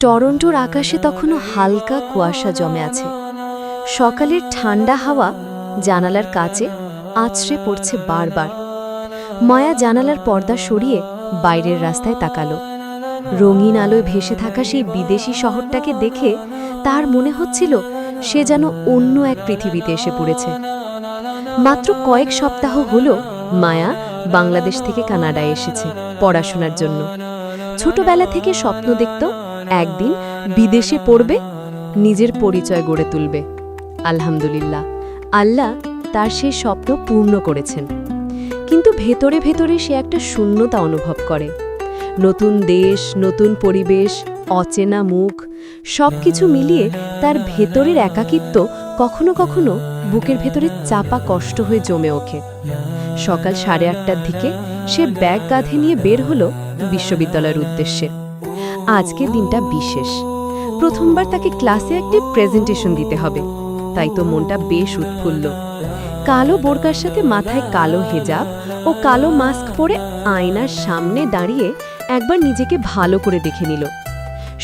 টরন্টোর আকাশে তখনও হালকা কুয়াশা জমে আছে। সকালের ঠান্ডা হাওয়া জানালার কাছে আছড়ে পড়ছে বারবার। মায়া জানালার পর্দা সরিয়ে বাইরের রাস্তায় তাকালো। রঙিন আলোয় ভেসে থাকা সেই বিদেশি শহরটাকে দেখে তার মনে হচ্ছিল সে যেন অন্য এক পৃথিবীতে এসে পড়েছে। মাত্র কয়েক সপ্তাহ হলো মায়া বাংলাদেশ থেকে কানাডায় এসেছে পড়াশোনার জন্য। ছোটবেলা থেকে স্বপ্ন দেখত একদিন বিদেশে পড়বে, নিজের পরিচয় গড়ে তুলবে। আলহামদুলিল্লাহ, আল্লাহ তার সেই স্বপ্ন পূর্ণ করেছেন। কিন্তু ভেতরে ভেতরে সে একটা শূন্যতা অনুভব করে। নতুন দেশ, নতুন পরিবেশ, অচেনা মুখ, সবকিছু মিলিয়ে তার ভেতরের একাকিত্ব কখনো কখনো বুকের ভেতরে চাপা কষ্ট হয়ে জমে ওঠে। সকাল 8:30টার দিকে সে ব্যাগ কাঁধে নিয়ে বের হলো বিশ্ববিদ্যালয়ের উদ্দেশ্যে। আজকের দিনটা বিশেষ। প্রথমবার তাকে ক্লাসে একটি প্রেজেন্টেশন দিতে হবে, তাই তো মনটা বেশ উৎফুল্ল। কালো বোরকার সাথে মাথায় কালো হেজাব ও কালো মাস্ক পরে আয়নার সামনে দাঁড়িয়ে একবার নিজেকে ভালো করে দেখে নিল।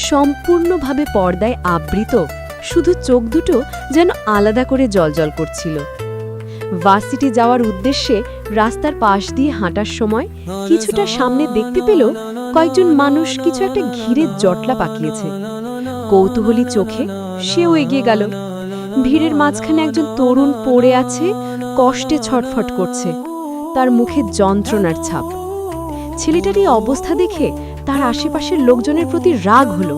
সম্পূর্ণভাবে পর্দায় আবৃত, শুধু চোখ দুটো যেন আলাদা করে জ্বলজ্বল করছিল। ভার্সিটি যাওয়ার উদ্দেশ্যে রাস্তার পাশ দিয়ে হাঁটার সময় কিছুটা সামনে দেখতে পেল কয়েকজন মানুষ কিছু একটা ঘিরে জটলা পাকিয়েছে। কৌতূহলী চোখে সেও এগিয়ে গেল। ভিড়ের মাঝখানে একজন তরুণ পড়ে আছে, কষ্টে ছটফট করছে, তার মুখে যন্ত্রণার ছাপ। ছেলেটার এই অবস্থা দেখে তার আশেপাশের লোকজনের প্রতি রাগ হলো।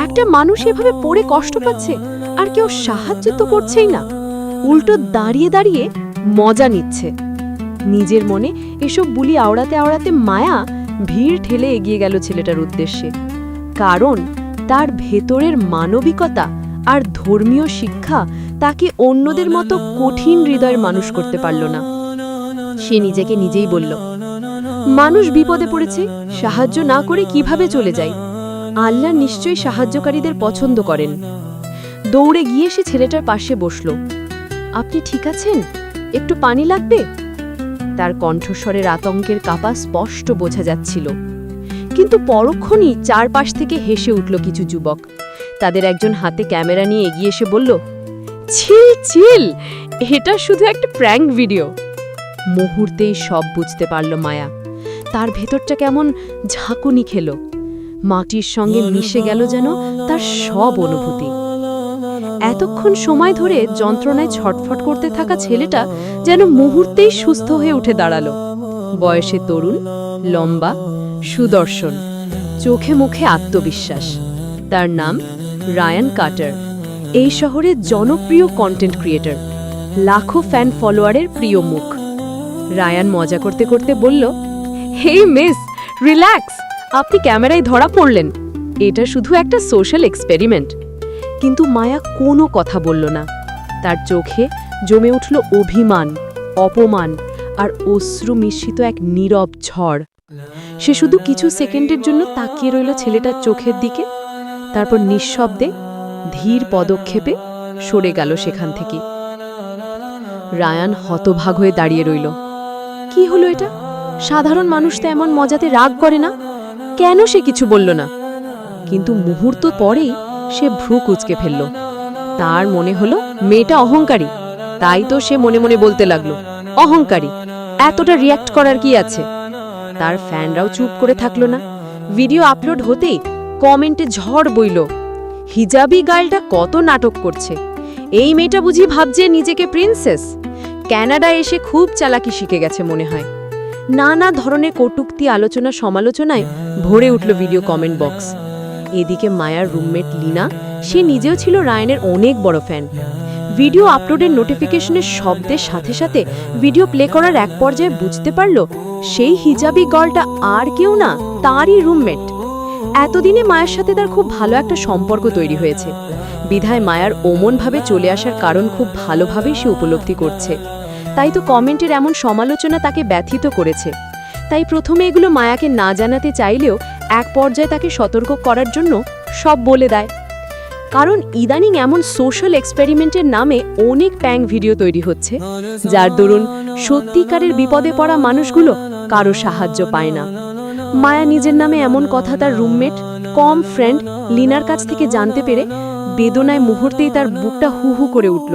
একটা মানুষ এভাবে পড়ে কষ্ট পাচ্ছে আর কেউ সাহায্য তো করছেই না, উল্টো দাঁড়িয়ে দাঁড়িয়ে মজা নিচ্ছে। নিজের মনে এসব বুলি আওড়াতে আওড়াতে মায়া ভিড় ঠেলে এগিয়ে গেল ছেলেটার উদ্দেশ্যে। কারণ তার ভেতরের মানবিকতা আর ধর্মীয় শিক্ষা তাকে অন্যদের মতো কঠিন হৃদয়ের মানুষ করতে পারল না। সে নিজেকে নিজেই বলল, মানুষ বিপদে পড়েছে, সাহায্য না করে কিভাবে চলে যায়? আল্লাহ নিশ্চয়ই সাহায্যকারীদের পছন্দ করেন। দৌড়ে গিয়ে সে ছেলেটার পাশে বসল। আপনি ঠিক আছেন? একটু পানি লাগবে? তার কণ্ঠস্বরের আতঙ্কের কাপা স্পষ্ট বোঝা যাচ্ছিল। কিন্তু পরক্ষণই চারপাশ থেকে হেসে উঠল কিছু যুবক। তাদের একজন হাতে ক্যামেরা নিয়ে এগিয়ে এসে বলল, চিল চিল, এটা শুধু একটা প্র্যাঙ্ক ভিডিও। মুহূর্তেই সব বুঝতে পারল মায়া। তার ভেতরটা কেমন ঝাঁকুনি খেল, মাটির সঙ্গে মিশে গেল যেন তার সব অনুভূতি। এতক্ষণ সময় ধরে যন্ত্রণায় ছটফট করতে থাকা ছেলেটা যেন মুহূর্তেই সুস্থ হয়ে উঠে দাঁড়ালো। বয়সে তরুণ, লম্বা, সুদর্শন, চোখে মুখে আত্মবিশ্বাস। তার নাম রায়ান কার্টার। এই শহরের জনপ্রিয় কন্টেন্ট ক্রিয়েটর, লাখো ফ্যান ফলোয়ারের প্রিয় মুখ। রায়ান মজা করতে করতে বলল, হেই মিস, রিল্যাক্স, আপনি ক্যামেরায় ধরা পড়লেন। এটা শুধু একটা সোশ্যাল এক্সপেরিমেন্ট। কিন্তু মায়া কোনো কথা বলল না। তার চোখে জমে উঠল অভিমান, অপমান আর অশ্রু মিশ্রিত এক নীরব ঝড়। সে শুধু কিছু সেকেন্ডের জন্য তাকিয়ে রইল ছেলেটার চোখের দিকে, তারপর নিঃশব্দে ধীর পদক্ষেপে সরে গেল সেখান থেকে। রায়ান হতভাগ হয়ে দাঁড়িয়ে রইল। কি হলো এটা? সাধারণ মানুষ তো এমন মজাতে রাগ করে না, কেন সে কিছু বলল না? কিন্তু মুহূর্ত পরেই সে ভ্রু কুঁচকে ফেলল। তার মনে হলো মেয়েটা অহংকারী, তাই তো সে মনে মনে বলতে লাগলো, অহংকারী, এতটা রিয়্যাক্ট করার কি আছে? তার ফ্যানরাও চুপ করে থাকলো না। ভিডিও আপলোড হতেই কমেন্টে ঝড় বইল, হিজাবি গার্লটা কত নাটক করছে, এই মেয়েটা বুঝি ভাবছে নিজেকে প্রিন্সেস, কানাডায় এসে খুব চালাকি শিখে গেছে মনে হয়। নানা ধরনের কটূক্তি আলোচনা সমালোচনায় ভরে উঠল ভিডিও কমেন্ট বক্স। এদিকে মায়ার রুমমেট লিনা, সে নিজেও ছিল রায়ানের অনেক বড় ফ্যান। ভিডিও আপলোডের নোটিফিকেশনের শব্দের সাথে সাথে ভিডিও প্লে করার এক পর্যায়ে বুঝতে পারল সেই হিজাবি গার্লটা আর কেউ না, তারই রুমমেট। এতদিনে মায়ের সাথে তার খুব ভালো একটা সম্পর্ক তৈরি হয়েছে। বিধায় মায়ার ওমনভাবে চলে আসার কারণ খুব ভালোভাবেই সে উপলব্ধি করছে। তাই তো কমেন্টের এমন সমালোচনা তাকে ব্যথিত করেছে। তাই প্রথমে এগুলো মায়াকে না জানাতে চাইলেও এক পর্যায়ে তাকে সতর্ক করার জন্য সব বলে দেয়। কারণ ইদানিং এমন সোশ্যাল এক্সপেরিমেন্টের নামে অনেক প্যাং ভিডিও তৈরি হচ্ছে, যার দরুন সত্যিকারের বিপদে পড়া মানুষগুলো কারো সাহায্য পায় না। মায়া নিজের নামে এমন কথা তার রুমমেট কম ফ্রেন্ড লিনার কাছ থেকে জানতে পেরে বেদনায় মুহূর্তেই তার বুকটা হু হু করে উঠল।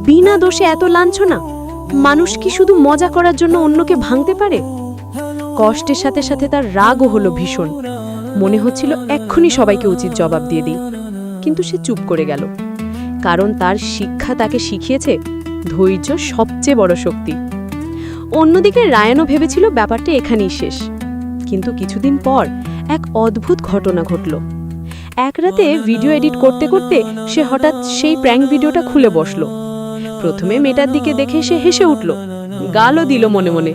বিনা দোষে এত লাঞ্ছনা! মানুষ কি শুধু মজা করার জন্য অন্যকে ভাঙতে পারে? কষ্টের সাথে সাথে তার রাগও হলো ভীষণ। মনে হচ্ছিল এক্ষুনি সবাইকে উচিত জবাব দিয়ে দিই, কিন্তু সে চুপ করে গেল। কারণ তার শিক্ষা তাকে শিখিয়েছে ধৈর্য সবচেয়ে বড় শক্তি। অন্যদিকে রায়ানও ভেবেছিল ব্যাপারটা এখানেই শেষ, কিন্তু কিছুদিন পর এক অদ্ভুত ঘটনা ঘটল। এক রাতে ভিডিও এডিট করতে করতে সে হঠাৎ সেই প্র্যাঙ্ক ভিডিওটা খুলে বসল। প্রথমে মেয়েটার দিকে দেখে সে হেসে উঠল, গালও দিল মনে মনে,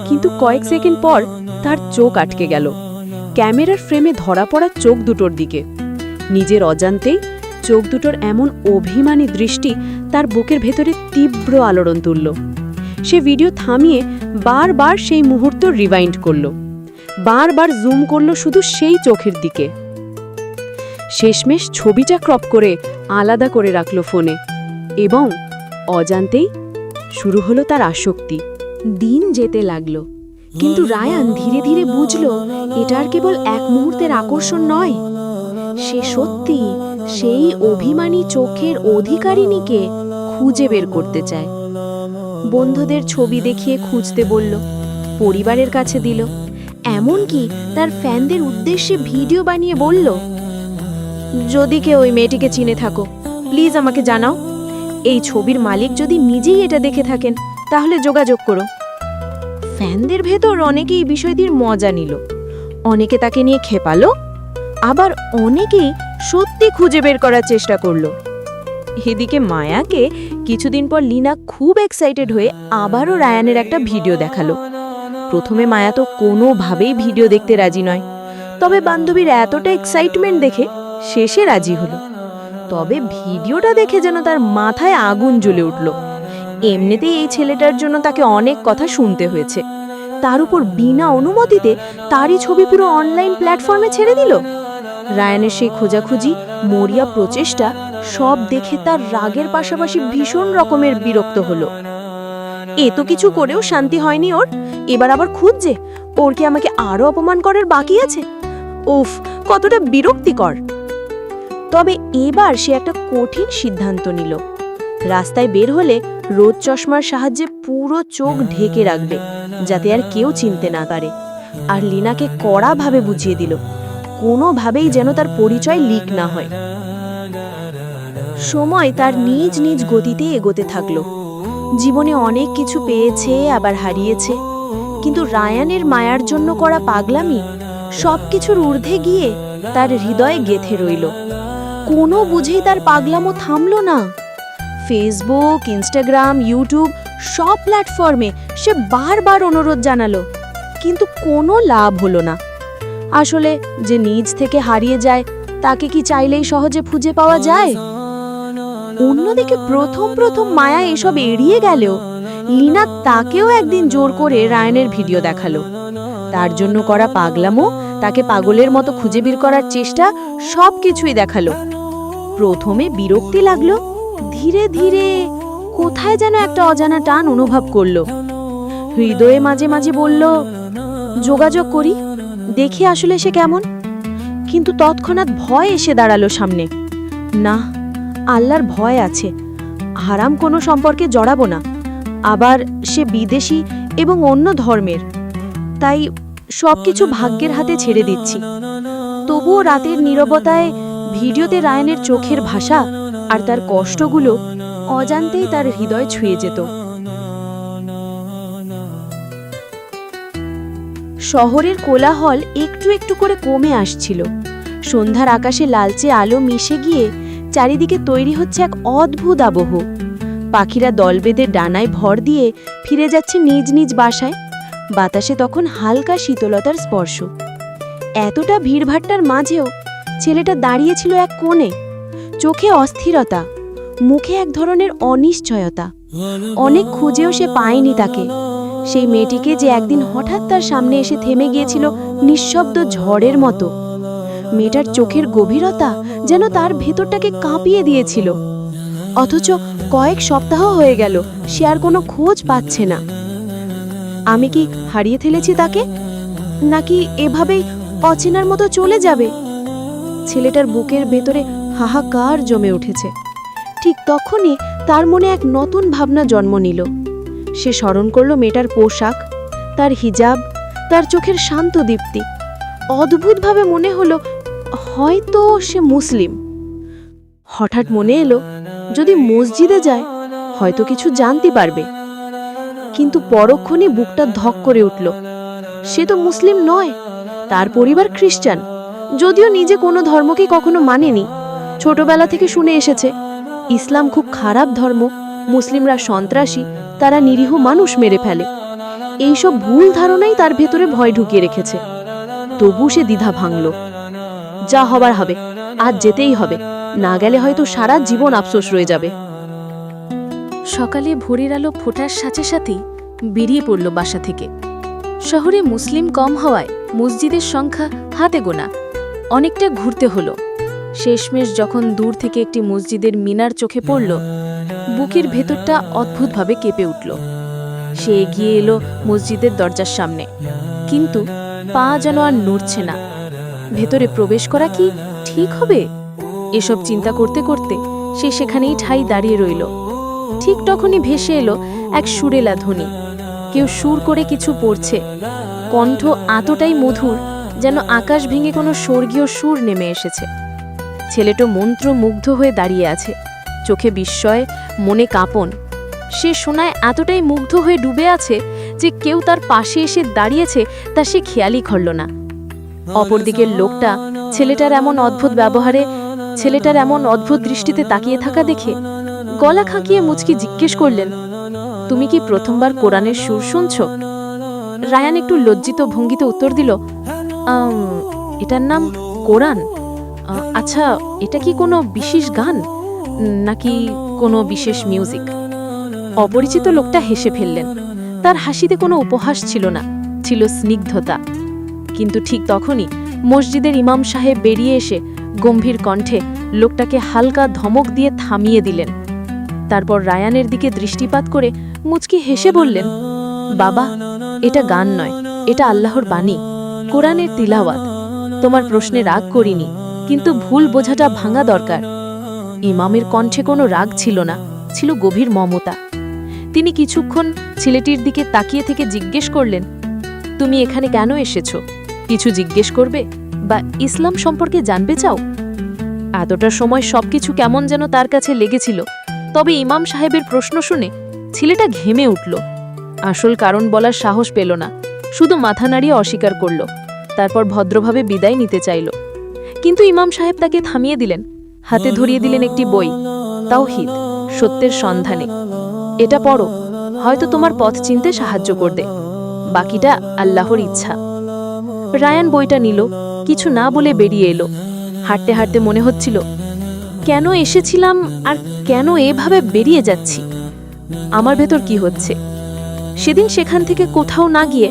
কিন্তু কয়েক সেকেন্ড পর তার চোখ আটকে গেল ক্যামেরার ফ্রেমে ধরা পড়া চোখ দুটোর দিকে। নিজের অজান্তেই চোখ দুটোর এমন অভিমানী দৃষ্টি তার বুকের ভেতরে তীব্র আলোড়ন তুলল। সে ভিডিও থামিয়ে বারবার সেই মুহূর্ত রিভাইন্ড করল, বারবার জুম করল শুধু সেই চোখের দিকে। শেষমেশ ছবিটা ক্রপ করে আলাদা করে রাখল ফোনে, এবং অজান্তেই শুরু হলো তার আসক্তি। দিন যেতে লাগলো, কিন্তু রায়ান ধীরে ধীরে বুঝল এটা আর কেবল এক মুহূর্তের আকর্ষণ নয়, সে সত্যি সেই অভিমানী চোখের অধিকারিণীকে খুঁজে বের করতে চায়। বন্ধুদের ছবি দেখিয়ে খুঁজতে বলল, পরিবারের কাছে দিল, এমনকি তার ফ্যানদের উদ্দেশ্যে ভিডিও বানিয়ে বলল, যদি কেউ ওই মেয়েটিকে চিনে থাকো প্লিজ আমাকে জানাও। এই ছবির মালিক যদি নিজেই এটা দেখে থাকেন তাহলে যোগাযোগ করো। ফ্যানদের ভেতর অনেকেই বিষয়টির মজা নিল, অনেকে তাকে নিয়ে খেপালো, আবার অনেকেই সত্যি খুঁজে বের করার চেষ্টা করলো। এদিকে মায়াকে কিছুদিন পর লিনা খুব এক্সাইটেড হয়ে আবারও রায়ানের একটা ভিডিও দেখালো। প্রথমে মায়া তো কোনোভাবেই ভিডিও দেখতে রাজি নয়, তবে বান্ধবীর এতটা এক্সাইটমেন্ট দেখে শেষে রাজি হলো। তবে ভিডিওটা দেখে যেন তার মাথায় আগুন জ্বলে উঠল। এমনিতেই এই ছেলেটার জন্য তাকে অনেক কথা শুনতে হয়েছে, তার উপর বিনা অনুমতিতে তারই ছবি পুরো অনলাইন প্ল্যাটফর্মে ছেড়ে দিল। রায়ানের সেই খোঁজাখুঁজি মরিয়া প্রচেষ্টা সব দেখে তার রাগের পাশাপাশি ভীষণ রকমের বিরক্ত হলো। এত কিছু করেও শান্তি হয়নি ওর, এবার আবার খুঁজছে ওর কি আমাকে আরো অপমান করার বাকি আছে। উফ, কতটা বিরক্তিকর। তবে এবার সে একটা কঠিন সিদ্ধান্ত নিল। রাস্তায় বের হলে রোদ চশমার সাহায্যে পুরো চোখ ঢেকে রাখবে, যাতে আর কেউ চিনতে না পারে। আর লিনাকে কড়াভাবে বুঝিয়ে দিল কোনোভাবেই যেন তার পরিচয় লিক না হয়। সময় তার নিজ নিজ গতিতে এগোতে থাকলো। জীবনে অনেক কিছু পেয়েছে আবার হারিয়েছে, কিন্তু রায়ানের মায়ার জন্য করা পাগলামি সবকিছুর ঊর্ধ্বে গিয়ে তার হৃদয়ে গেঁথে রইল। কোনো বুঝেই তার পাগলামো থামল না। ফেসবুক, ইনস্টাগ্রাম, ইউটিউব সব প্ল্যাটফর্মে সে বারবার অনুরোধ জানালো, কিন্তু কোনো লাভ হলো না। আসলে যে নিজ থেকে হারিয়ে যায় তাকে কি চাইলেই সহজে খুঁজে পাওয়া যায়? অন্যদিকে প্রথম প্রথম মায়া এসব এড়িয়ে গেলেও লিনা তাকেও একদিন জোর করে রায়ানের ভিডিও দেখালো। তার জন্য করা পাগলামো, তাকে পাগলের মতো খুঁজে বের করার চেষ্টা সবকিছুই দেখালো। প্রথমে বিরক্তি লাগলো, ধীরে ধীরে কোথায় যেন একটা অজানা টান অনুভব করলো। হৃদয়ে মাঝে মাঝে বলল, যোগাযোগ করি, দেখি আসলে সে কেমন। কিন্তু তৎক্ষণাৎ ভয় এসে দাঁড়ালো সামনে। না, আল্লাহর ভয় আছে, হারাম কোনো সম্পর্কে জড়াবো না। আবার সে বিদেশি এবং অন্য ধর্মের, তাই সবকিছু ভাগ্যের হাতে ছেড়ে দিচ্ছি। তবুও রাতের নীরবতায় ভিডিওতে রায়ানের চোখের ভাষা আর তার কষ্টগুলো অজান্তেই তার হৃদয় ছুঁয়ে যেত। শহরের কোলাহল একটু একটু করে কমে আসছিল। সন্ধ্যার আকাশে লালচে আলো মিশে গিয়ে চারিদিকে তৈরি হচ্ছে এক অদ্ভুত আবহ। পাখিরা দল বেঁধে ডানায় ভর দিয়ে ফিরে যাচ্ছে নিজ নিজ বাসায়। বাতাসে তখন হালকা শীতলতার স্পর্শ। এতটা ভিড়ভাট্টার মাঝেও ছেলেটা দাঁড়িয়েছিল এক কোণে, চোখে অস্থিরতা, মুখে এক ধরনের অনিশ্চয়তা। অনেক খুঁজেও সে পায়নি তাকে, সেই মেয়েটিকে যে একদিন হঠাৎ তার সামনে এসে থেমে গিয়েছিল নিঃশব্দ ঝড়ের মতো। মেয়েটার চোখের গভীরতা যেন তার ভেতরটাকে কাঁপিয়ে দিয়েছিল। অথচ কয়েক সপ্তাহ হয়ে গেল সে আর কোনো খোঁজ পাচ্ছে না। আমি কি হারিয়ে ফেলেছি তাকে? নাকি এভাবেই অচেনার মতো চলে যাবে? ছেলেটার বুকের ভেতরে হাহাকার জমে উঠেছে। ঠিক তখনই তার মনে এক নতুন ভাবনা জন্ম নিল। সে স্মরণ করল মেয়েটার পোশাক, তার হিজাব, তার চোখের শান্ত দীপ্তি। অদ্ভুতভাবে মনে হলো হয়তো সে মুসলিম। হঠাৎ মনে এলো যদি মসজিদে যায় হয়তো কিছু জানতে পারবে। কিন্তু পরক্ষণে বুকটা ধক করে উঠল। সে তো মুসলিম নয়, তার পরিবার খ্রিস্টান, যদিও নিজে কোনো ধর্মকে কখনো মানেনি। ছোটবেলা থেকে শুনে এসেছে ইসলাম খুব খারাপ ধর্ম, মুসলিমরা সন্ত্রাসী, তারা নিরীহ মানুষ মেরে ফেলে। এইসব ভুল ধারণাই তার ভেতরে ভয় ঢুকিয়ে রেখেছে। তবু সে দ্বিধা ভাঙল। যা হবার হবে, আজ যেতেই হবে, না গেলে হয়তো সারা জীবন আফসোস রয়ে যাবে। সকালে ভোরের আলো ফোটার সাথে সাথেই বেরিয়ে পড়ল বাসা থেকে। শহরে মুসলিম কম হওয়ায় মসজিদের সংখ্যা হাতে গোনা। অনেকটা ঘুরতে হলো। শেষমেশ যখন দূর থেকে একটি মসজিদের মিনার চোখে পড়ল, বুকের ভেতরটা অদ্ভুতভাবে কেঁপে উঠল। সে এগিয়ে এলো মসজিদের দরজার সামনে, কিন্তু পা যেন আর নড়ছে না। ভেতরে প্রবেশ করা কি ঠিক হবে? এসব চিন্তা করতে করতে সে সেখানেই ঠাই দাঁড়িয়ে রইল। ঠিক তখনই ভেসে এলো এক সুরেলা ধ্বনি। কেউ সুর করে কিছু পড়ছে। কণ্ঠ এতটাই মধুর যেন আকাশ ভেঙে কোনো স্বর্গীয় সুর নেমে এসেছে। ছেলেটা মন্ত্রমুগ্ধ হয়ে দাঁড়িয়ে আছে, চোখে বিস্ময়, মনে কাঁপন। সে শোনায় এতটাই মুগ্ধ হয়ে ডুবে আছে যে কেউ তার পাশে এসে দাঁড়িয়েছে তা সে খেয়ালই করল না। অপরদিকের লোকটা ছেলেটার এমন অদ্ভুত ব্যবহারে, ছেলেটার এমন অদ্ভুত দৃষ্টিতে তাকিয়ে থাকা দেখে গলা খাঁকিয়ে মুচকি জিজ্ঞেস করলেন, তুমি কি প্রথমবার কোরআনের সুর শুনছ? রায়ান একটু লজ্জিত ভঙ্গিতে উত্তর দিল, এটার নাম কোরআন। আচ্ছা, এটা কি কোনো বিশেষ গান নাকি কোনো বিশেষ মিউজিক? অপরিচিত লোকটা হেসে ফেললেন। তার হাসিতে কোনো উপহাস ছিল না, ছিল স্নিগ্ধতা। কিন্তু ঠিক তখনই মসজিদের ইমাম সাহেব বেরিয়ে এসে গম্ভীর কণ্ঠে লোকটাকে হালকা ধমক দিয়ে থামিয়ে দিলেন। তারপর রায়ানের দিকে দৃষ্টিপাত করে মুচকি হেসে বললেন, বাবা, এটা গান নয়, এটা আল্লাহর বাণী, কোরআনের তিলাওয়াত। তোমার প্রশ্নে রাগ করিনি, কিন্তু ভুল বোঝাটা ভাঙা দরকার। ইমামের কণ্ঠে কোনো রাগ ছিল না, ছিল গভীর মমতা। তিনি কিছুক্ষণ ছেলেটির দিকে তাকিয়ে থেকে জিজ্ঞেস করলেন, তুমি এখানে কেন এসেছো? কিছু জিজ্ঞেস করবে বা ইসলাম সম্পর্কে জানবে চাও? এতটা সময় সবকিছু কেমন যেন তার কাছে লেগেছিল। তবে ইমাম সাহেবের প্রশ্ন শুনে ছেলেটা ঘেমে উঠল। আসল কারণ বলার সাহস পেল না, শুধু মাথা নাড়িয়ে অস্বীকার করল। তারপর ভদ্রভাবে বিদায় নিতে চাইল, কিন্তু ইমাম সাহেব তাকে থামিয়ে দিলেন। হাতে ধরিয়ে দিলেন একটি বই, তাওহীদ, সত্যের সন্ধানে। এটা পড়ো, হয়তো তোমার পথ চিনতে সাহায্য করবে। বাকিটা আল্লাহর ইচ্ছা। রায়ান বইটা নিল, কিছু না বলে বেরিয়ে এলো। হাঁটতে হাঁটতে মনে হচ্ছিল, কেন এসেছিলাম আর কেন এভাবে বেরিয়ে যাচ্ছি? আমার ভেতর কি হচ্ছে? সেদিন সেখান থেকে কোথাও না গিয়ে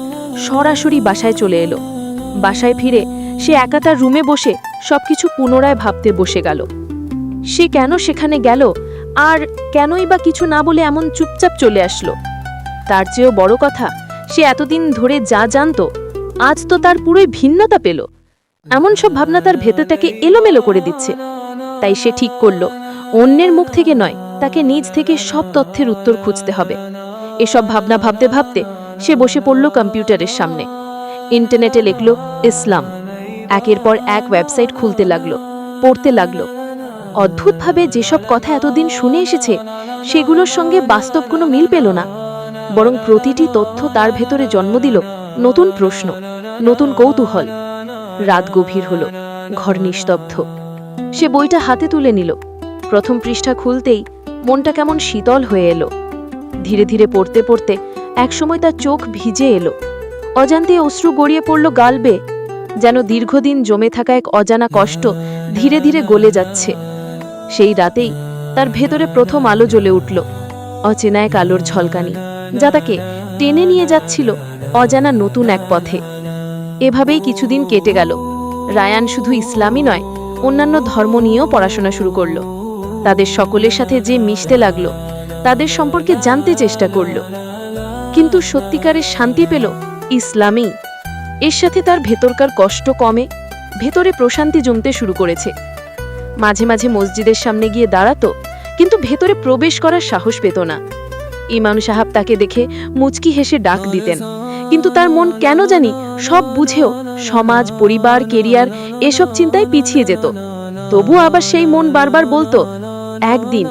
সরাসরি বাসায় চলে এলো। বাসায় ফিরে সে একা তার রুমে বসে সবকিছু পুনরায় ভাবতে বসে গেল। সে কেন সেখানে গেল, আর কেনই বা কিছু না বলে এমন চুপচাপ চলে আসলো? তার চেয়েও বড় কথা, সে এতদিন ধরে যা জানত আজ তো তার পুরোই ভিন্নতা পেল। এমন সব ভাবনা তার ভেতরটাকে এলোমেলো করে দিচ্ছে। তাই সে ঠিক করল, অন্যের মুখ থেকে নয়, তাকে নিজ থেকে সব তথ্যের উত্তর খুঁজতে হবে। এসব ভাবনা ভাবতে ভাবতে সে বসে পড়ল কম্পিউটারের সামনে। ইন্টারনেটে লিখল ইসলাম। একের পর এক ওয়েবসাইট খুলতে লাগলো, পড়তে লাগলো। অদ্ভুতভাবে যেসব কথা এতদিন শুনে এসেছে সেগুলোর সঙ্গে বাস্তব কোনো মিল পেল না, বরং প্রতিটি তথ্য তার ভেতরে জন্ম দিল নতুন প্রশ্ন, নতুন কৌতূহল। রাত গভীর হলো, ঘর নিস্তব্ধ। সে বইটা হাতে তুলে নিল। প্রথম পৃষ্ঠা খুলতেই মনটা কেমন শীতল হয়ে এলো। ধীরে ধীরে পড়তে পড়তে একসময় তার চোখ ভিজে এলো। অজান্তে অশ্রু গড়িয়ে পড়ল গাল বেয়ে, যেন দীর্ঘদিন জমে থাকা এক অজানা কষ্ট ধীরে ধীরে গলে যাচ্ছে। সেই রাতেই তার ভেতরে প্রথম আলো জ্বলে উঠল, অচেনা এক আলোর ঝলকানি, যা তাকে টেনে নিয়ে যাচ্ছিল অজানা নতুন এক পথে। এভাবেই কিছুদিন কেটে গেল। রায়ান শুধু ইসলামই নয়, অন্যান্য ধর্ম নিয়েও পড়াশোনা শুরু করল। তাদের সকলের সাথে যে মিশতে লাগলো, তাদের সম্পর্কে জানতে চেষ্টা করল। কিন্তু সত্যিকারের শান্তি পেল ইসলামেই। এর সাথে তার ভেতরকার কষ্ট কমে, ভেতরে প্রশান্তি জমতে শুরু করেছে। মাঝে মাঝে মসজিদের সামনে গিয়ে দাঁড়াতো, কিন্তু ভেতরে প্রবেশ করার সাহস পেত না। ইমাম সাহেব তাকে দেখে মুচকি হেসে ডাক দিতেন, কিন্তু তার মন কেন জানি সব বুঝেও সমাজ, পরিবার, কেরিয়ার এসব চিন্তায় পিছিয়ে যেত। তবু আবার সেই মন বারবার বলতো, একদিন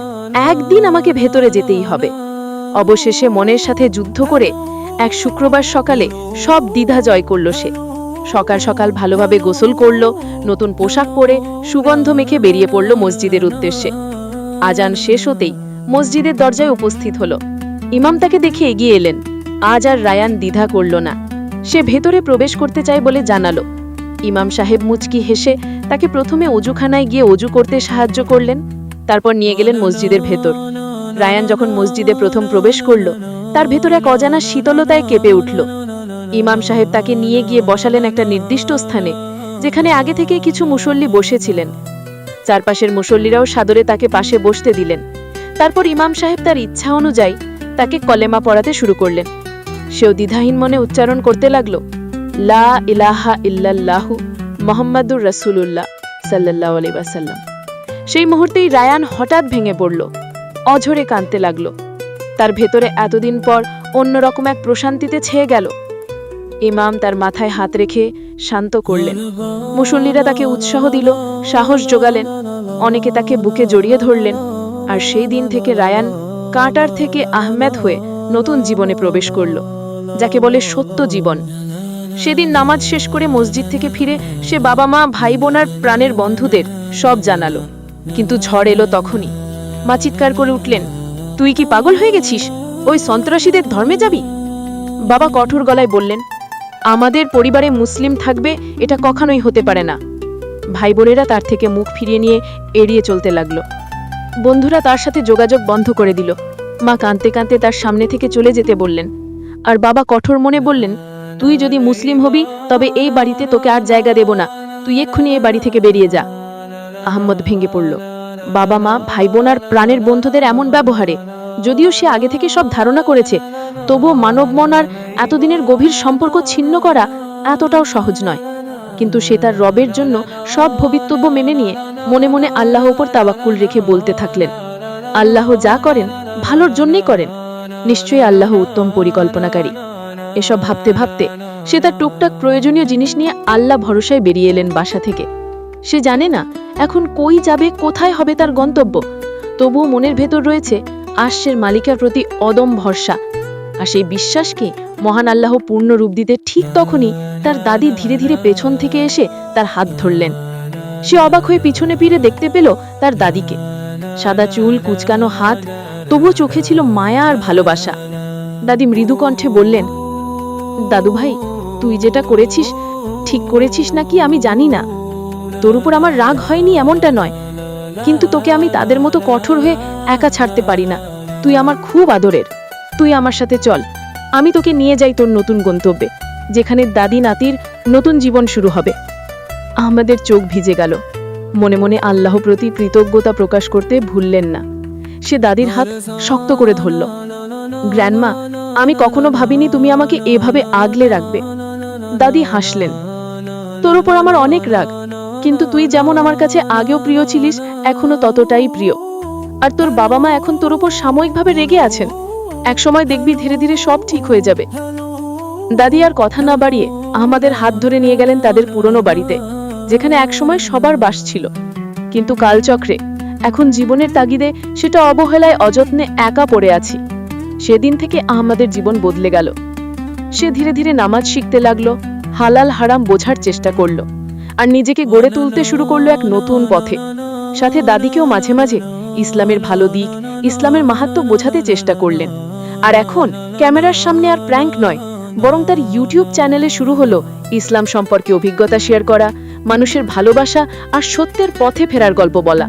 একদিন আমাকে ভেতরে যেতেই হবে। অবশেষে মনের সাথে যুদ্ধ করে এক শুক্রবার সকালে সব দ্বিধা জয় করল সে। সকাল সকাল ভালোভাবে গোসল করল, নতুন পোশাক পরে সুগন্ধ মেখে বেরিয়ে পড়ল মসজিদের উদ্দেশ্যে। আজান শেষ হতেই মসজিদের দরজায় উপস্থিত হলো। ইমাম তাকে দেখে এগিয়ে এলেন। আজ আর রায়ান দ্বিধা করল না, সে ভেতরে প্রবেশ করতে চায় বলে জানালো। ইমাম সাহেব মুচকি হেসে তাকে প্রথমে অজুখানায় গিয়ে অজু করতে সাহায্য করলেন, তারপর নিয়ে গেলেন মসজিদের ভেতর। রায়ান যখন মসজিদে প্রথম প্রবেশ করল, তার ভেতর এক অজানা শীতলতায় কেঁপে উঠল। ইমাম সাহেব তাকে নিয়ে গিয়ে বসালেন একটা নির্দিষ্ট স্থানে, যেখানে আগে থেকে কিছু মুসল্লি বসেছিলেন। চারপাশের মুসল্লিরাও সাদরে তাকে পাশে বসতে দিলেন। তারপর ইমাম সাহেব তার ইচ্ছা অনুযায়ী তাকে কলেমা পড়াতে শুরু করলেন। সেও দ্বিধাহীন মনে উচ্চারণ করতে লাগলো, লা ইলাহা ইল্লাল্লাহু মুহাম্মাদুর রাসূলুল্লাহ সাল্লাল্লাহু আলাইহি ওয়াসাল্লাম। সেই মুহূর্তেই রায়ান হঠাৎ ভেঙে পড়ল, অঝরে কাঁদতে লাগলো। তার ভেতরে এতদিন পর অন্যরকম এক প্রশান্তিতে ছেয়ে গেল। ইমাম তার মাথায় হাত রেখে শান্ত করলেন। মুসল্লিরা তাকে উৎসাহ দিল, সাহস জোগালেন, অনেকে তাকে বুকে জড়িয়ে ধরলেন। আর সেই দিন থেকে রায়ান কাঁটার থেকে আহমেদ হয়ে নতুন জীবনে প্রবেশ করল, যাকে বলে সত্য জীবন। সেদিন নামাজ শেষ করে মসজিদ থেকে ফিরে সে বাবা মা, ভাই বোন আর প্রাণের বন্ধুদের সব জানালো। কিন্তু ঝড় এলো তখনই। মা চিৎকার করে উঠলেন, তুই কি পাগল হয়ে গেছিস? ওই সন্ত্রাসীদের ধর্মে যাবি? বাবা কঠোর গলায় বললেন, আমাদের পরিবারে মুসলিম থাকবে এটা কখনোই হতে পারে না। ভাই বোনেরা তার থেকে মুখ ফিরিয়ে নিয়ে এড়িয়ে চলতে লাগলো। বন্ধুরা তার সাথে যোগাযোগ বন্ধ করে দিল। মা কাঁদতে কাঁদতে তার সামনে থেকে চলে যেতে বললেন। আর বাবা কঠোর মনে বললেন, তুই যদি মুসলিম হবি তবে এই বাড়িতে তোকে আর জায়গা দেব না, তুই এক্ষুনি এই বাড়ি থেকে বেরিয়ে যা। আহম্মদ ভেঙে পড়ল। বাবা মা, ভাই বোন আর প্রাণের বন্ধুদের এমন ব্যবহারে, যদিও সে আগে থেকে সব ধারণা করেছে, তবুও মানব মন আর এতদিনের গভীর সম্পর্ক ছিন্ন করা এতটাও সহজ নয়। কিন্তু সে তার রবের জন্য সব ভবিতব্য মেনে নিয়ে মনে মনে আল্লাহ উপর তাওয়াক্কুল রেখে বলতে থাকলেন, আল্লাহ যা করেন ভালোর জন্যই করেন, নিশ্চয়ই আল্লাহ উত্তম পরিকল্পনাকারী। এসব ভাবতে ভাবতে সে তার টুকটাক প্রয়োজনীয় জিনিস নিয়ে আল্লাহ ভরসায় বেরিয়ে এলেন বাসা থেকে। সে জানে না এখন কই যাবে, কোথায় হবে তার গন্তব্য, তবুও মনের ভেতর রয়েছে আরশের মালিকার প্রতি অদম ভরসা। আর সেই বিশ্বাসকে মহান আল্লাহ পূর্ণ রূপ দিতে ঠিক তখনই তার দাদি ধীরে ধীরে পেছন থেকে এসে তার হাত ধরলেন। সে অবাক হয়ে পিছনে ফিরে দেখতে পেল তার দাদিকে। সাদা চুল, কুচকানো হাত, তবুও চোখে ছিল মায়া আর ভালোবাসা। দাদি মৃদু কণ্ঠে বললেন, দাদু ভাই, তুই যেটা করেছিস ঠিক করেছিস নাকি আমি জানি না। তোর উপর আমার রাগ হয়নি এমনটা নয়, কিন্তু তোকে আমি তাদের মতো কঠোর হয়ে একা ছাড়তে পারি না। তুই আমার খুব আদরের, তুই আমার সাথে চল, আমি তোকে নিয়ে যাই তোর নতুন গন্তব্যে, যেখানে দাদি নাতির নতুন জীবন শুরু হবে। আমাদের চোখ ভিজে গেল। মনে মনে আল্লাহ প্রতি কৃতজ্ঞতা প্রকাশ করতে ভুললেন না। সে দাদির হাত শক্ত করে ধরল। গ্র্যান্ডমা, আমি কখনো ভাবিনি তুমি আমাকে এভাবে আগলে রাখবে। দাদি হাসলেন, তোর উপর আমার অনেক রাগ, কিন্তু তুই যেমন আমার কাছে আগেও প্রিয় ছিলিস, এখনো ততটাই প্রিয়। আর তোর বাবা মা এখন তোর উপর সাময়িকভাবে রেগে আছেন, একসময় দেখবি ধীরে ধীরে সব ঠিক হয়ে যাবে। দাদি আর কথা না বাড়িয়ে আমাদের হাত ধরে নিয়ে গেলেন তাদের পুরনো বাড়িতে, যেখানে একসময় সবার বাস ছিল। কিন্তু কালচক্রে এখন জীবনের তাগিদে সেটা অবহেলায় অযত্নে একা পড়ে আছি। সেদিন থেকে আমাদের জীবন বদলে গেল। সে ধীরে ধীরে নামাজ শিখতে লাগলো, হালাল হারাম বোঝার চেষ্টা করলো, আর নিজেকে গড়ে তুলতে শুরু করলো এক নতুন পথে। সাথে দাদিকেও মাঝে মাঝে ইসলামের ভালো দিক, ইসলামের মাহাত্ম্য বোঝাতে চেষ্টা করলেন। আর এখন ক্যামেরার সামনে আর প্র্যাঙ্ক নয়, বরং তার ইউটিউব চ্যানেলে শুরু হলো ইসলাম সম্পর্কে অভিজ্ঞতা শেয়ার করা, মানুষের ভালোবাসা আর সত্যের পথে ফেরার গল্প বলা।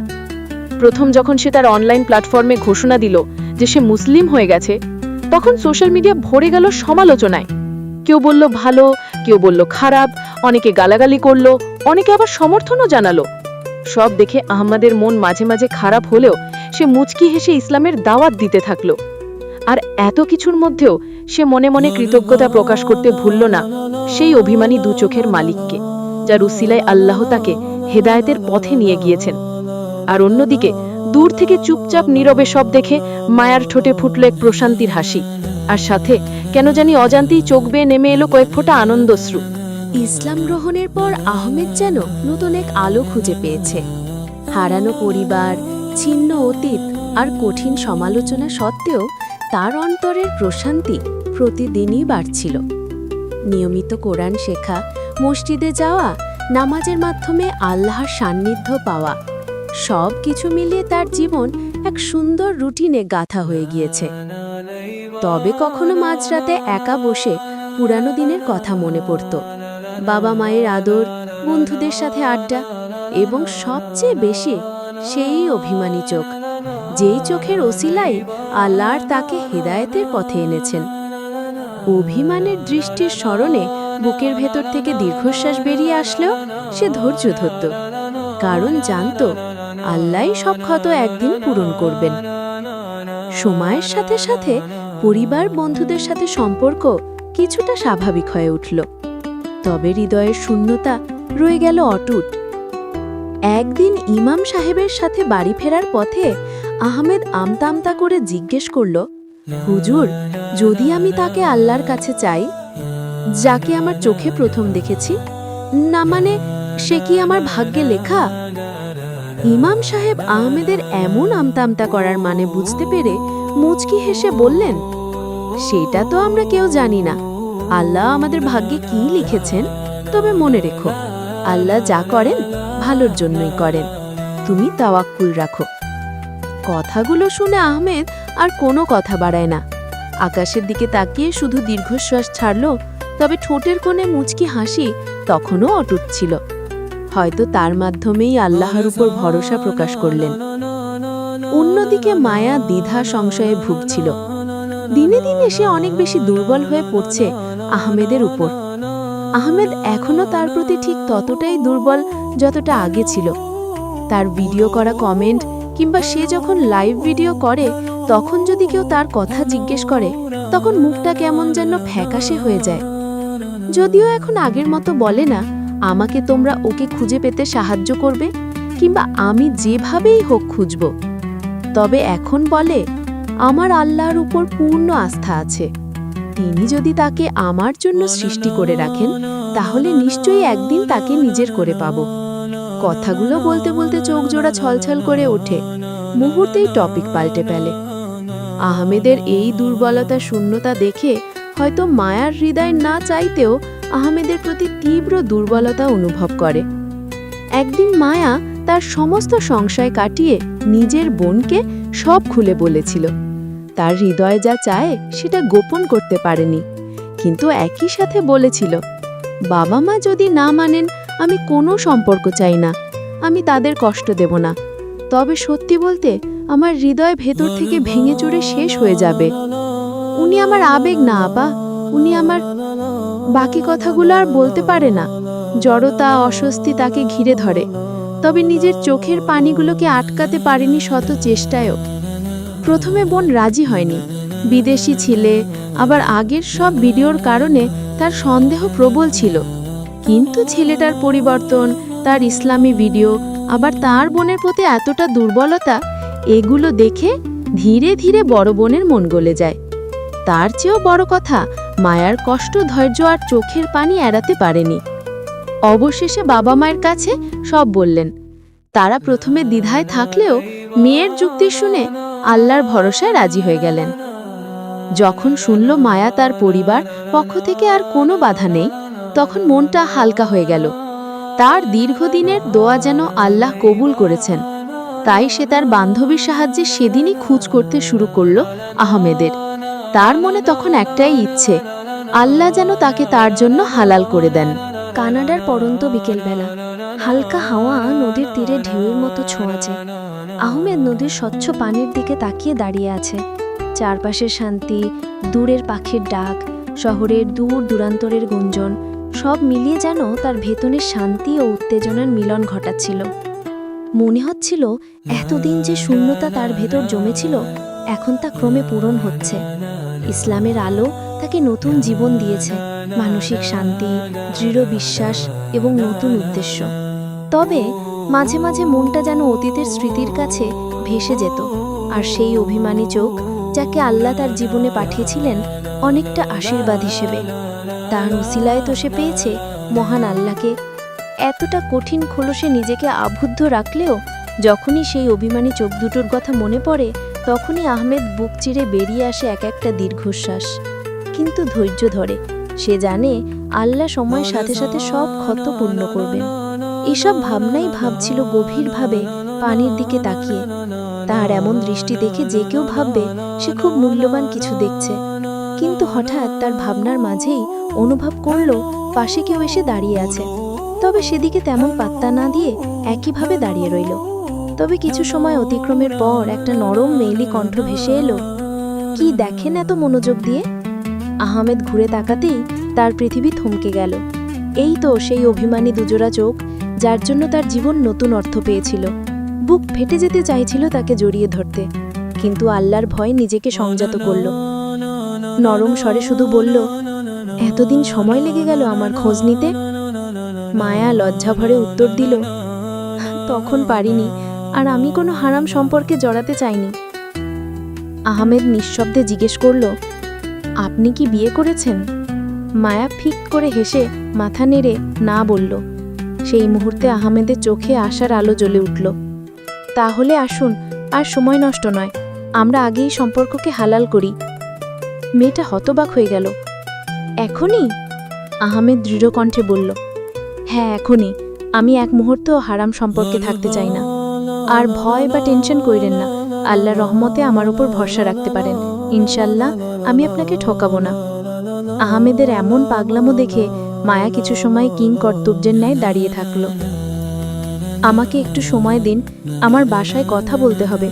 প্রথম যখন সে তার অনলাইন প্ল্যাটফর্মে ঘোষণা দিল যে সে মুসলিম হয়ে গেছে, তখন সোশ্যাল মিডিয়া ভরে গেল সমালোচনায়। কেউ বলল ভালো, কেউ বলল খারাপ, অনেকে গালাগালি করলো, অনেকে আবার সমর্থনও জানালো। সব দেখে আহমদের মন মাঝে মাঝে খারাপ হলেও সে মুচকি হেসে ইসলামের দাওয়াত দিতে থাকলো। আর এত কিছুর মধ্যেও সে মনে মনে কৃতজ্ঞতা প্রকাশ করতে ভুলল না সেই অভিমানী দু চোখের মালিককে, যার উসিলায় আল্লাহ তাকে হেদায়েতের পথে নিয়ে গিয়েছেন। আর অন্যদিকে দূর থেকে চুপচাপ নীরবে সব দেখে মায়ার ঠোঁটে ফুটল এক প্রশান্তির হাসি, আর সাথে কেন জানি অজান্তেই চোখ বেয়ে নেমে এলো কয়েক ফোঁটা আনন্দশ্রু। ইসলাম গ্রহণের পর আহমেদ যেন নতুন এক আলো খুঁজে পেয়েছে। হারানো পরিবার, ছিন্ন অতীত আর কঠিন সমালোচনা সত্ত্বেও তার অন্তরের প্রশান্তি প্রতিদিনই বাড়ছিল। নিয়মিত কোরআন শেখা, মসজিদে যাওয়া, নামাজের মাধ্যমে আল্লাহর সান্নিধ্য পাওয়া, সব কিছু মিলিয়ে তার জীবন এক সুন্দর রুটিনে গাঁথা হয়ে গিয়েছে। তবে কখনো মাঝরাতে একা বসে পুরানো দিনের কথা মনে পড়ত, বাবা মায়ের আদর, বন্ধুদের সাথে আড্ডা এবং সবচেয়ে বেশি সেই অভিমানী চোখ, যেই চোখের ওসিলাই আল্লাহর তাকে হেদায়েতের পথে এনেছেন। অভিমানের দৃষ্টির স্মরণে বুকের ভেতর থেকে দীর্ঘশ্বাস বেরিয়ে আসলেও সে ধৈর্য ধরত, কারণ জানত আল্লাহই সব ক্ষত একদিন পূরণ করবেন। সময়ের সাথে সাথে পরিবার, বন্ধুদের সাথে সম্পর্ক কিছুটা স্বাভাবিক হয়ে উঠল, তবে হৃদয়ের শূন্যতা রয়ে গেল অটুট। একদিন ইমাম সাহেবের সাথে বাড়ি ফেরার পথে আহমেদ আমতা আমতা করে জিজ্ঞেস করল, হুজুর, যদি আমি তাকে আল্লাহর কাছে চাই, যাকে আমার চোখে প্রথম দেখেছি, না মানে সে কি আমার ভাগ্যে লেখা? ইমাম সাহেব আহমেদের এমন আমতা আমতা করার মানে বুঝতে পেরে মুচকি হেসে বললেন, সেটা তো আমরা কেউ জানি না, আল্লাহ আমাদের ভাগ্যে কি লিখেছেন। তবে মনে রেখো, আল্লাহ যা করেন ভালোর জন্যই করেন, তুমি তাওয়াক্কুল রাখো। কথাগুলো শুনে আহমেদ আর কোনো কথা বাড়ায় না, আকাশের দিকে তাকিয়ে শুধু দীর্ঘশ্বাস ছাড়ল। তবে ঠোঁটের কোণে মুচকি হাসি তখনও অটুট ছিল। হয়তো তার মাধ্যমেই আল্লাহর উপর ভরসা প্রকাশ করলেন। অন্যদিকে মায়া দ্বিধা সংশয়ে ভুগছিল। দিনে দিনে সে অনেক বেশি দুর্বল হয়ে পড়ছে আহমেদের উপর। আহমেদ এখনো তার প্রতি ঠিক ততটাই দুর্বল যতটা আগে ছিল। তার ভিডিও করা কমেন্ট কিংবা সে যখন লাইভ ভিডিও করে তখন যদি কেউ তার কথা জিজ্ঞেস করে, তখন মুখটা কেমন যেন ফ্যাকাশে হয়ে যায়। যদিও এখন আগের মতো বলে না, আমাকে তোমরা ওকে খুঁজে পেতে সাহায্য করবে কিংবা আমি যেভাবেই হোক খুঁজব, তবে এখন বলে, আমার আল্লাহর উপর পূর্ণ আস্থা আছে। তিনি যদি তাকে আমার জন্য সৃষ্টি করে রাখেন, তাহলে নিশ্চয়ই একদিন তাকে নিজের করে পাব। কথাগুলো বলতে বলতে চোখ জোড়া ছলছল করে ওঠে, মুহূর্তেই টপিক পাল্টে ফেলে। আহমেদের এই দুর্বলতা, শূন্যতা দেখে হয়তো মায়ার হৃদয় না চাইতেও আহমেদের প্রতি তীব্র দুর্বলতা অনুভব করে। একদিন মায়া তার সমস্ত সংশয় কাটিয়ে নিজের বোনকে সব খুলে বলেছিল। তার হৃদয় যা চায় সেটা গোপন করতে পারেনি, কিন্তু একই সাথে বলেছিল, বাবা মা যদি না মানেন আমি কোনো সম্পর্ক চাই না, আমি তাদের কষ্ট দেব না। তবে সত্যি বলতে আমার হৃদয় ভেতর থেকে ভেঙে চুরে শেষ হয়ে যাবে। উনি আমার আবেগ না আপা, উনি আমার। বাকি কথাগুলো আর বলতে পারে না। জড়তা, অস্বস্তি তাকে ঘিরে ধরে, তবে নিজের চোখের পানিগুলোকে আটকাতে পারেনি শত চেষ্টায়ও। প্রথমে বোন রাজি হয়নি, বিদেশি ছিলে, আবার আগের সব ভিডিওর কারণে তার সন্দেহ প্রবল ছিল। কিন্তু ছেলেটার পরিবর্তন, তার ইসলামী ভিডিও, আবার তার বোনের প্রতি এতটা দুর্বলতা, এগুলো দেখে ধীরে ধীরে বড় বোনের মন গলে যায়। তার চেয়েও বড় কথা, মায়ার কষ্ট, ধৈর্য আর চোখের পানি এড়াতে পারেনি। অবশেষে বাবা মায়ের কাছে সব বললেন। তারা প্রথমে দ্বিধায় থাকলেও মেয়ের যুক্তি শুনে আল্লাহর ভরসায় রাজি হয়ে গেলেন। যখন শুনল মায়া তার পরিবার পক্ষ থেকে আর কোনো বাধা নেই, তখন মনটা হালকা হয়ে গেল। তার দীর্ঘদিনের দোয়া যেন আল্লাহ কবুল করেছেন। তাই সে তার বান্ধবীর সাহায্যে সেদিনই খোঁজ করতে শুরু করল আহমেদের। তার মনে তখন একটাই ইচ্ছে, আল্লাহ যেন তাকে তার জন্য হালাল করে দেন। কানাডার পড়ন্ত বিকেলবেলা, হালকা হাওয়া নদীর তীরে ঢেউয়ের মতো ছোঁয়াছে। আহমেদ নদীর স্বচ্ছ পানির দিকে তাকিয়ে দাঁড়িয়ে আছে। চারপাশের শান্তি, দূরের পাখির ডাক, শহরের দূর দূরান্তরের গুঞ্জন, সব মিলিয়ে যেন তার ভেতরের শান্তি ও উত্তেজনার মিলন ঘটাচ্ছিল। মনে হচ্ছিল এতদিন যে শূন্যতা তার ভেতর জমেছিল, এখন তা ক্রমে পূরণ হচ্ছে। ইসলামের আলো তাকে নতুন জীবন দিয়েছে, মানসিক শান্তি, দৃঢ় বিশ্বাস এবং নতুন উদ্দেশ্য। তবে মাঝে মাঝে মনটা যেন অতীতের স্মৃতির কাছে ভেসে যেত, আর সেই অভিমানী চোখ, যাকে আল্লাহ তার জীবনে পাঠিয়েছিলেন অনেকটা আশীর্বাদ হিসেবে, তার উসিলায় তো সে পেয়েছে মহান আল্লাহকে। এতটা কঠিন খোলসে নিজেকে আবদ্ধ রাখলেও যখনই সেই অভিমানী চোখ দুটোর কথা মনে পড়ে, তখনই আহমেদ বুক চিরে বেরিয়ে আসে এক একটা দীর্ঘশ্বাস। কিন্তু ধৈর্য ধরে, সে জানে আল্লাহ সময়ের সাথে সাথে সব ক্ষত পূর্ণ করবেন। এসব ভাবনাই ভাবছিল গভীরভাবে পানির দিকে তাকিয়ে। তার এমন দৃষ্টি দেখে যে কেউ ভাববে সে খুব মূল্যবান কিছু দেখছে। কিন্তু হঠাৎ তার ভাবনার মাঝেই অনুভব করল পাশে কেউ এসে দাঁড়িয়ে আছে। তবে সেদিকে তেমন পাত্তা না দিয়ে একইভাবে দাঁড়িয়ে রইল। তবে কিছু সময় অতিক্রমের পর একটা নরম মেয়েলি কণ্ঠ ভেসে এলো। কি দেখেন এত মনোযোগ দিয়ে? আহমেদ ঘুরে তাকাতেই তার পৃথিবী থমকে গেল। এই তো সেই অভিমানী দুজোড়া চোখ, যার জন্য তার জীবন নতুন অর্থ পেয়েছিল। বুক ফেটে যেতে চাইছিল তাকে জড়িয়ে ধরতে, কিন্তু আল্লাহর ভয় নিজেকে সংযত করল। নরম স্বরে শুধু বলল, এতদিন সময় লেগে গেল আমার খোঁজ নিতে? মায়া লজ্জা ভরে উত্তর দিল, তখন পারিনি, আর আমি কোনো হারাম সম্পর্কে জড়াতে চাইনি। আহমেদ নিঃশব্দে জিজ্ঞেস করল, আপনি কি বিয়ে করেছেন? মায়া ফিক করে হেসে মাথা নেড়ে না বলল। সেই মুহূর্তে আহমেদের চোখে আশার আলো জ্বলে উঠল। তাহলে আসুন, আর সময় নষ্ট নয়, আমরা আগেই সম্পর্ককে হালাল করি। মেয়েটা হতবাক হয়ে গেল। এখনই? আহমেদ দৃঢ় কণ্ঠে বলল, হ্যাঁ এখনই। আমি এক মুহূর্তও হারাম সম্পর্কে থাকতে চাই না। আর ভয় বা টেনশন কইরেন না, আল্লাহর রহমতে আমার উপর ভরসা রাখতে পারেন। ইনশাল্লাহ আমি আপনাকে ঠকাবো না। আহমেদের এমন পাগলামো দেখে মায়া কিছু সময় কিং কর্তব্যের ন্যায় দাঁড়িয়ে থাকল। আমাকে একটু সময় দিন, আমার বাসায় কথা বলতে হবে।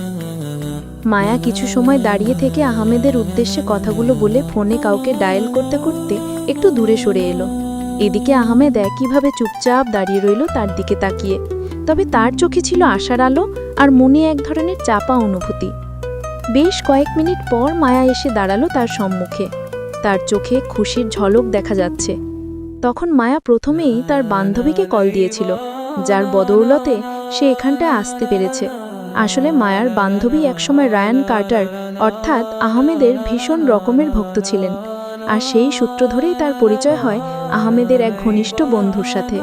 মায়া কিছু সময় দাঁড়িয়ে থেকে আহমেদের উদ্দেশ্যে কথাগুলো বলে ফোনে কাউকে ডায়াল করতে করতে একটু দূরে সরে এলো। এদিকে আহমেদ একইভাবে চুপচাপ দাঁড়িয়ে রইল তার দিকে তাকিয়ে। তবে তার চোখে ছিল আশার আলো, আর মনে এক ধরনের চাপা অনুভূতি। বেশ কয়েক মিনিট পর মায়া এসে দাঁড়ালো তার সম্মুখে। তার চোখে খুশির ঝলক দেখা যাচ্ছে। তখন মায়া প্রথমেই তার বান্ধবীকে কল দিয়েছিল, যার বদৌলতে সে এখানটায় আসতে পেরেছে। আসলে মায়ার বান্ধবী একসময় রায়ান কার্টার অর্থাৎ আহমেদের ভীষণ রকমের ভক্ত ছিলেন, আর সেই সূত্র ধরেই তার পরিচয় হয় আহমেদের এক ঘনিষ্ঠ বন্ধুর সাথে,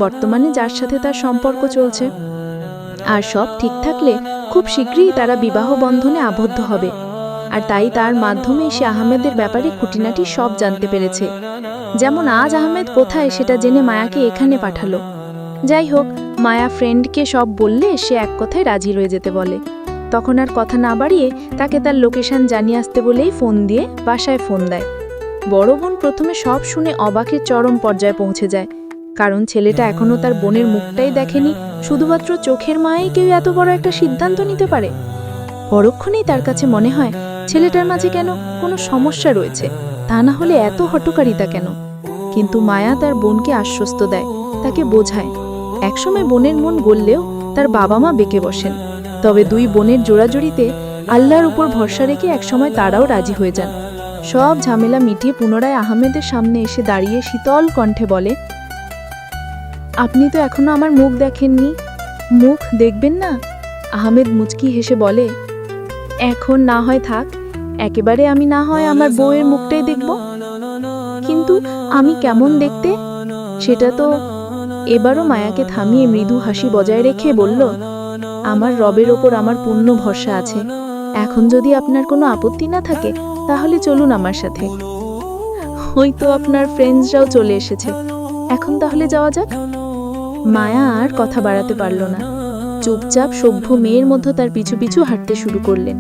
বর্তমানে যার সাথে তার সম্পর্ক চলছে। আর সব ঠিক থাকলে খুব শীঘ্রই তারা বিবাহ বন্ধনে আবদ্ধ হবে। আর তাই তার মাধ্যমেই সে আহমেদের ব্যাপারে খুঁটিনাটি সব জানতে পেরেছে। যেমন আজ আহমেদ কোথায় সেটা জেনে মায়াকে এখানে পাঠালো। যাই হোক, মায়া ফ্রেন্ডকে সব বললে সে এক কথায় রাজি হয়ে যেতে বলে। তখন আর কথা না বাড়িয়ে তাকে তার লোকেশন জানিয়ে আসতে বলেই ফোন দিয়ে বাসায় ফোন দেয়। বড় বোন প্রথমে সব শুনে অবাকের চরম পর্যায়ে পৌঁছে যায়, কারণ ছেলেটা এখনও তার বোনের মুখটাই দেখেনি। শুধুমাত্র চোখের মায়েই কেউ এত বড় একটা সিদ্ধান্ত নিতে পারে? পরক্ষণেই তার কাছে মনে হয় ছেলেটার মাঝে কেন কোনো সমস্যা রয়েছে, তা না হলে এত হটকারিতা কেন? কিন্তু মায়া তার বোনকে আশ্বস্ত দেয়, তাকে বোঝায়। একসময় বোনের মন গললেও তার বাবা মা বেঁকে বসেন। তবে দুই বোনের জোড়াজুড়িতে আল্লাহর উপর ভরসা রেখে একসময় তারাও রাজি হয়ে যান। সব ঝামেলা মিটিয়ে পুনরায় আহমেদের সামনে এসে দাঁড়িয়ে শীতল কণ্ঠে বলে, আপনি তো এখনো আমার মুখ দেখেননি, মুখ দেখবেন না? আহমেদ মুচকি হেসে বলে, এখন না হয় থাক, একেবারে আমি না হয় আমার বউয়ের মুখটাই দেখব। কিন্তু আমি কেমন দেখতে সেটা তো। এবারও মায়াকে থামিয়ে মৃদু হাসি বজায় রেখে বলল, আমার রবের ওপর আমার পূর্ণ ভরসা আছে। এখন যদি আপনার কোনো আপত্তি না থাকে তাহলে চলুন আমার সাথে। হয়তো আপনার ফ্রেন্ডসরাও চলে এসেছে, এখন তাহলে যাওয়া যাক। মায়া আর কথা বাড়াতে পারল না, চুপচাপ সভ্য মেয়ের মধ্যে তার পিছু পিছু হাঁটতে শুরু করলেন।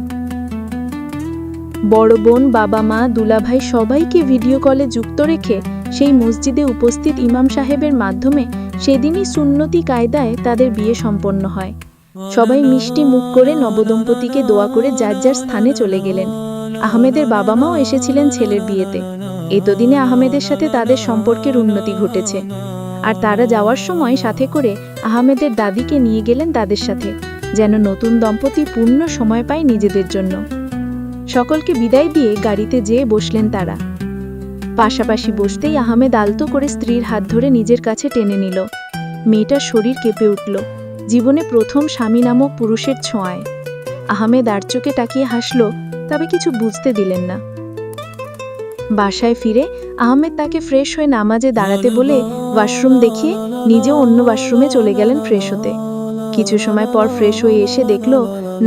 বড় বোন, বাবা মা, দুলাভাই সবাইকে ভিডিও কলে যুক্ত রেখে সেই মসজিদে উপস্থিত ইমাম সাহেবের মাধ্যমে সেদিনই সুন্নতি কায়দায় তাদের বিয়ে সম্পন্ন হয়। সবাই মিষ্টি মুখ করে নবদম্পতিকে দোয়া করে যার যার স্থানে চলে গেলেন। আহমেদের বাবা মাও এসেছিলেন ছেলের বিয়েতে। এতদিনে আহমেদের সাথে তাদের সম্পর্কের উন্নতি ঘটেছে। আর তারা যাওয়ার সময় সাথে করে আহমেদের দাদিকে নিয়ে গেলেন তাদের সাথে, যেন নতুন দম্পতি পূর্ণ সময় পায় নিজেদের জন্য। সকলকে বিদায় দিয়ে গাড়িতে যেয়ে বসলেন তারা। পাশাপাশি বসতেই আহমেদ আলতো করে স্ত্রীর হাত ধরে নিজের কাছে টেনে নিল। মেয়েটার শরীর কেঁপে উঠল, জীবনে প্রথম স্বামী নামক পুরুষের ছোঁয়ায়। আহমেদ আর চোখে তাকিয়ে হাসল, তবে কিছু বুঝতে দিলেন না। বাসায় ফিরে আহমেদ তাকে ফ্রেশ হয়ে নামাজে দাঁড়াতে বলে ওয়াশরুম দেখিয়ে নিজেও অন্য ওয়াশরুমে চলে গেলেন ফ্রেশ হতে। কিছু সময় পর ফ্রেশ হয়ে এসে দেখল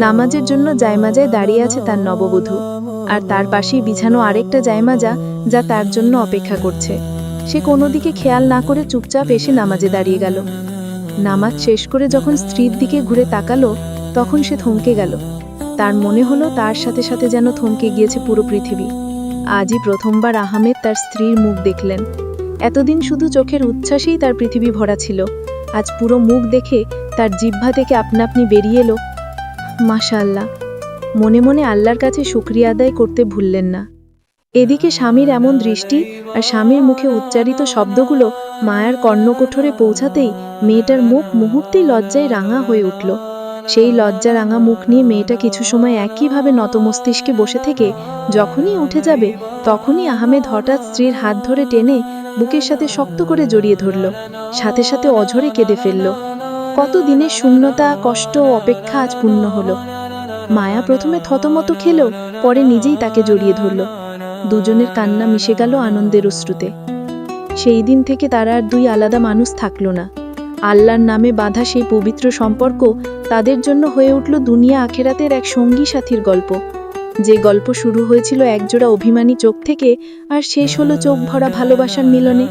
নামাজের জন্য জায়মাজায় দাঁড়িয়ে আছে তার নববধূ, আর তার পাশেই বিছানো আরেকটা জায়মাজা যা তার জন্য অপেক্ষা করছে। সে কোনো দিকে খেয়াল না করে চুপচাপ এসে নামাজে দাঁড়িয়ে গেল। নামাজ শেষ করে যখন স্ত্রীর দিকে ঘুরে তাকালো, তখন সে থমকে গেল। তার মনে হলো তার সাথে সাথে যেন থমকে গিয়েছে পুরো পৃথিবী। আজই প্রথমবার আহমেদ তার স্ত্রীর মুখ দেখলেন। এতদিন শুধু চোখের উচ্ছ্বাসেই তার পৃথিবী ভরা ছিল, আজ পুরো মুখ দেখে তার জিহ্বা থেকে আপনা আপনি বেরিয়ে এলো মাশাআল্লাহ। মনে মনে আল্লাহর কাছে শুকরিয়া আদায় করতে ভুললেন না। এদিকে স্বামীর এমন দৃষ্টি আর স্বামীর মুখে উচ্চারিত শব্দগুলো মায়ার কর্ণকুঠরে পৌঁছাতেই মেয়েটার মুখ মুহূর্তেই লজ্জায় রাঙা হয়ে উঠল। সেই লজ্জা রাঙা মুখ নিয়ে মেয়েটা কিছু সময় একইভাবে নতমস্তিষ্কে বসে থেকে যখনই উঠে যাবে তখনই আহমেদ হঠাৎ স্ত্রীর হাত ধরে টেনে বুকের সাথে শক্ত করে জড়িয়ে ধরল, সাথে সাথে অঝরে কেঁদে ফেলল। কত দিনের শূন্যতা, কষ্ট ও অপেক্ষা আজ পূর্ণ হলো। মায়া প্রথমে থতমত খেলেও পরে নিজেই তাকে জড়িয়ে ধরল। দুজনের কান্না মিশে গেল আনন্দের অশ্রুতে। সেই দিন থেকে তারা আর দুই আলাদা মানুষ থাকল না। আল্লাহর নামে বাঁধা সেই পবিত্র সম্পর্ক তাদের জন্য হয়ে উঠল দুনিয়া আখেরাতের এক সঙ্গী সাথীর গল্প। যে গল্প শুরু হয়েছিল একজোড়া অভিমানী চোখ থেকে আর শেষ হলো চোখ ভরা ভালোবাসার মিলনে।